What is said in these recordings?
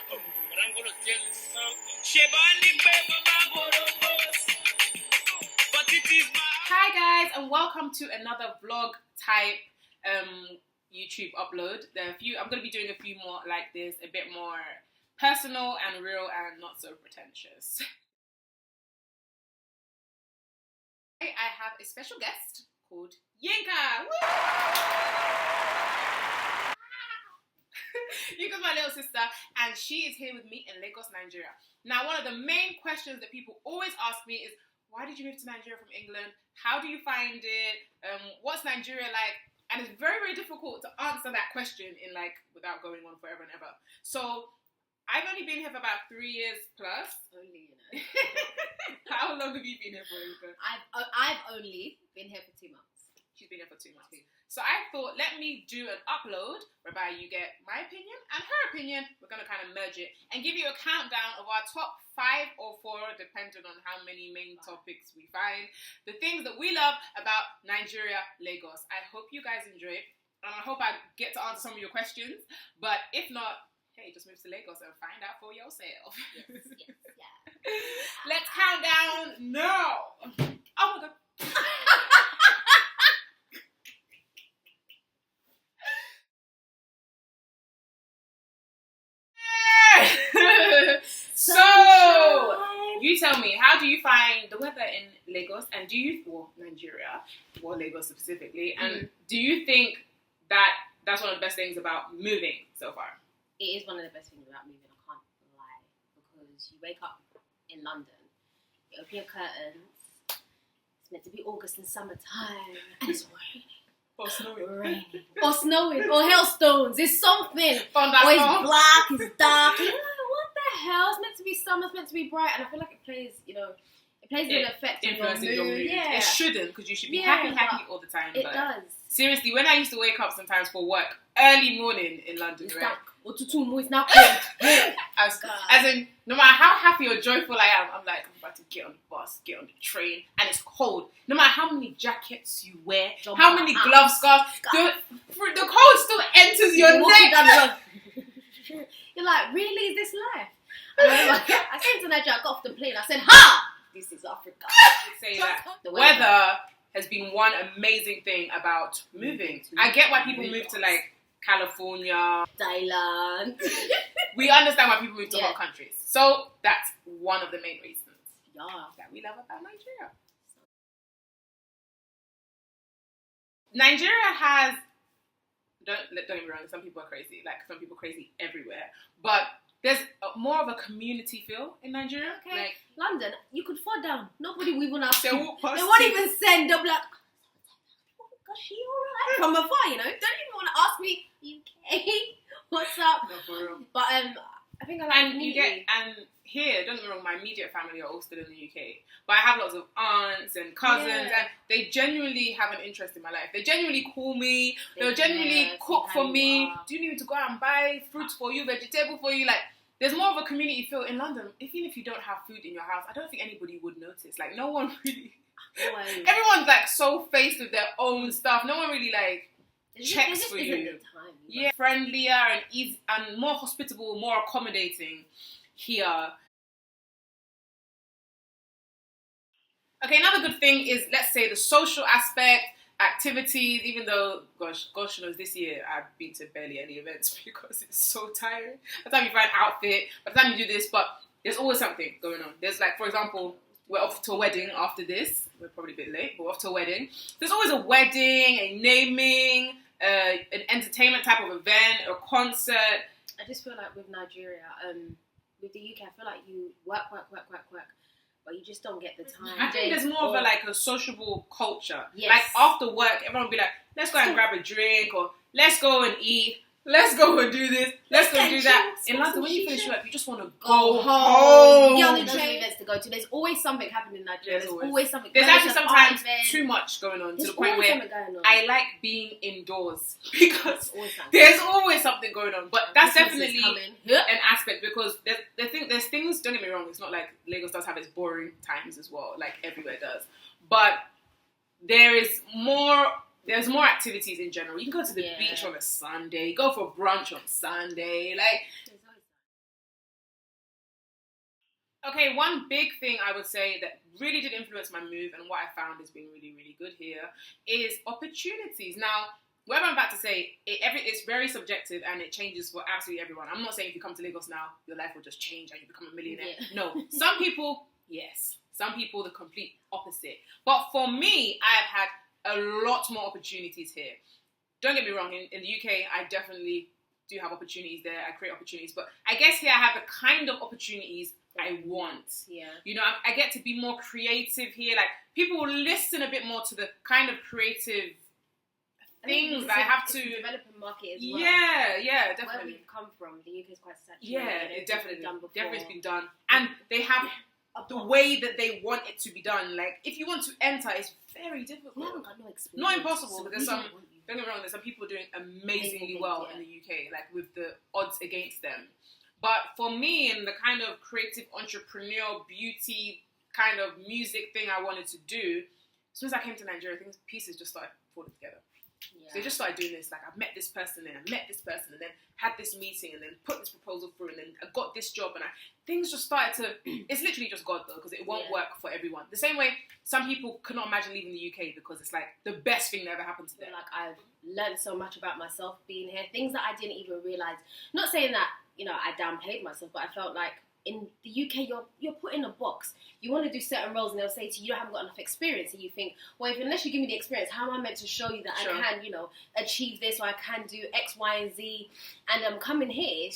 but I'm gonna tell you something. But it is my... Hi guys, and welcome to another vlog type YouTube upload. I'm gonna be doing a few more like this, a bit more personal and real and not so pretentious. I have a special guest called Yinka. Woo! Yinka's my little sister, and she is here with me in Lagos, Nigeria. Now, one of the main questions that people always ask me is, why did you move to Nigeria from England? How do you find it? What's Nigeria like? And it's very, very difficult to answer that question in without going on forever and ever. So I've only been here for about 3 years plus. Only, you know. How long have you been here for, Yinka? I've only been here for 2 months. She's been here for 2 months. So I thought, let me do an upload whereby you get my opinion and her opinion. We're going to kind of merge it and give you a countdown of our top 5 or 4, depending on how many main topics we find. The things that we love about Nigeria, Lagos. I hope you guys enjoy it. And I hope I get to answer some of your questions. But if not, hey, just move to Lagos and find out for yourself. Yes, yeah. Let's count down now. Oh my God. So, you tell me, how do you find the weather in Lagos, and Nigeria, Lagos specifically, and do you think that that's one of the best things about moving so far? It is one of the best things about moving, I can't lie, because you wake up in London, you open your curtains, it's meant to be August and summertime, and it's raining. Or snowing. Or snowing, or hailstones, it's something. Or Thunderstorm. it's black, it's dark. You're like, what the hell? It's meant to be summer, it's meant to be bright, and I feel like it plays an effect on your mood. Yeah. It shouldn't, because you should be happy all the time. It does. Seriously, when I used to wake up sometimes for work, early morning in London, It's right? dark. It's now cold. As in, no matter how happy or joyful I am, I'm like, I'm about to get on the bus, get on the train, and it's cold. No matter how many jackets you wear, how many gloves, scarves, the cold still enters your neck. You're like, really? Is this life? And I came to Nigeria, I got off the plane, I said, ha! This is Africa. Say that the weather has been one amazing thing about moving. I get why people move to California, Thailand. We understand why people move to hot countries. So that's one of the main reasons that we love about Nigeria. Nigeria has, don't get me wrong, some people are crazy. Some people crazy everywhere. But there's more of a community feel in Nigeria. Okay. London, you could fall down. Nobody will even ask you. They won't even send. They'll be like, gosh, she alright? From afar, you know. Don't even want to ask me, you okay? What's up? No, for real. But I think I like community. And here, don't get me wrong, my immediate family are all still in the UK. But I have lots of aunts and cousins, and they genuinely have an interest in my life. They genuinely call me. They'll genuinely cook for me. Do you need to go out and buy fruits for you, vegetable for you? There's more of a community feel in London. Even if you don't have food in your house, I don't think anybody would notice. No one really... Everyone's so faced with their own stuff. No one really checks for you. Yeah, friendlier and easy and more hospitable, more accommodating here. Okay, another good thing is, let's say, the social aspect, activities. Even though, gosh knows, this year I've been to barely any events because it's so tiring. By the time you find an outfit, by the time you do this, but there's always something going on. There's for example, we're off to a wedding after this. We're probably a bit late, but we're off to a wedding. There's always a wedding, a naming, an entertainment type of event, a concert. I just feel like with Nigeria, with the UK, I feel like you work, but you just don't get the time. I think there's more of a sociable culture. Yes. After work, everyone will be like, let's go and grab a drink, or let's go and eat. Let's go and do this. Let's go and do that. In London, when you finish work, you just want to go home. Yeah, there's no events to go to. There's always something happening in Nigeria. There's always something. There's actually sometimes too much going on, to the point where I like being indoors because there's always something going on. But that's definitely an aspect, because there's things, don't get me wrong, it's not like Lagos does have its boring times as well, like everywhere does. But there's more activities in general. You can go to the beach on a Sunday, go for brunch on Sunday. Okay, one big thing I would say that really did influence my move and what I found has been really, really good here is opportunities. Now, whatever I'm about to say, it's very subjective and it changes for absolutely everyone. I'm not saying if you come to Lagos now, your life will just change and you become a millionaire. Yeah. No. Some people, yes. Some people, the complete opposite. But for me, I've had a lot more opportunities here. Don't get me wrong, in the UK, I definitely do have opportunities there. I create opportunities. But I guess here I have the kind of opportunities I want. Yeah. You know, I get to be more creative here. Like, people will listen a bit more to the kind of creative things that I have to... It's a developing market as well. Yeah, definitely. Where we've come from, the UK is quite saturated. Yeah, it definitely has been done. Mm. And they have the way that they want it to be done. Like, if you want to enter, it's very difficult. We haven't got no experience. Not impossible, so because don't get me wrong, there's some people doing amazingly well in the UK, like with the odds against them. But for me, in the kind of creative entrepreneur, beauty kind of music thing I wanted to do, as soon as I came to Nigeria, things pieces just started falling together. Yeah. So they just started doing this, like, I've met this person and I met this person and then had this meeting and then put this proposal through and then I got this job and things just started to, it's literally just God though, because it won't work for everyone. The same way some people could not imagine leaving the UK because it's like the best thing that ever happened to them. Like, I've learned so much about myself being here, things that I didn't even realise. Not saying that, you know, I downplayed myself, but I felt like in the UK, you're put in a box. You want to do certain roles, and they'll say to you, you haven't got enough experience. And you think, well, unless you give me the experience, how am I meant to show you that I can, you know, achieve this, or I can do X, Y, and Z? And coming here,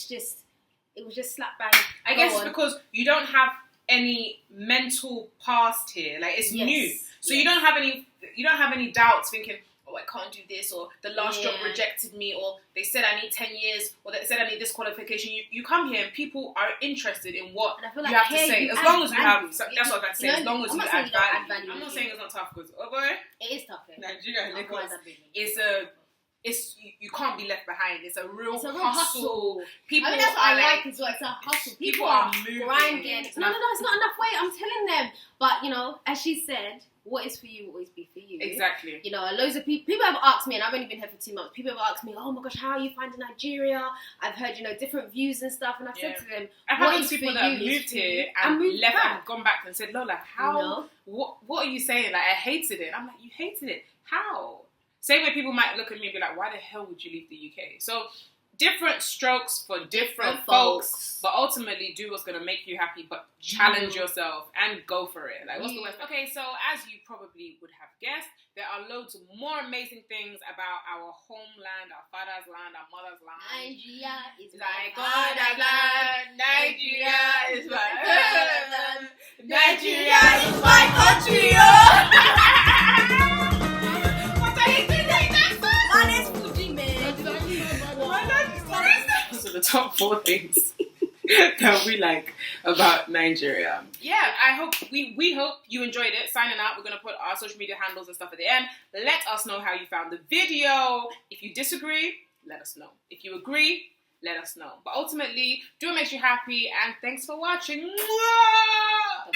it was just slap bang. I guess it's because you don't have any mental past here. Like, it's new, so you don't have any doubts thinking, oh, I can't do this, or the last job rejected me, or they said I need 10 years, or they said I need this qualification. You come here and people are interested in what you have to say. As long as you have, that's what I'm about to say, as long as you add value. I'm not saying it's not tough, because, oh boy, it is tough here. Nigeria, Lagos, you can't be left behind. It's a real hustle. People, I mean, that's what I like as well. It's a hustle. People are moving. Grinding. No, it's not enough weight. I'm telling them. But, you know, as she said, what is for you will always be for you. Exactly. You know, loads of people have asked me, and I've only been here for 2 months, people have asked me, oh my gosh, how are you finding Nigeria? I've heard, you know, different views and stuff, and I've said to them, I've had people that have moved here and left and gone back and said, Lola, how, what are you saying? Like, I hated it. I'm like, you hated it? How? Same way people might look at me and be like, why the hell would you leave the UK? So, different strokes for different folks, but ultimately do what's going to make you happy, but challenge yourself and go for it. Like, what's the worst? Okay, so as you probably would have guessed, there are loads of more amazing things about our homeland, our father's land, our mother's land. Nigeria is my father's land. Nigeria is my land. Nigeria is my country. The top 4 things that we like about Nigeria. Yeah, I hope we hope you enjoyed it. Signing out, we're going to put our social media handles and stuff at the end. Let us know how you found the video. If you disagree, let us know. If you agree, let us know. But ultimately, do what makes you happy, and thanks for watching. Mwah!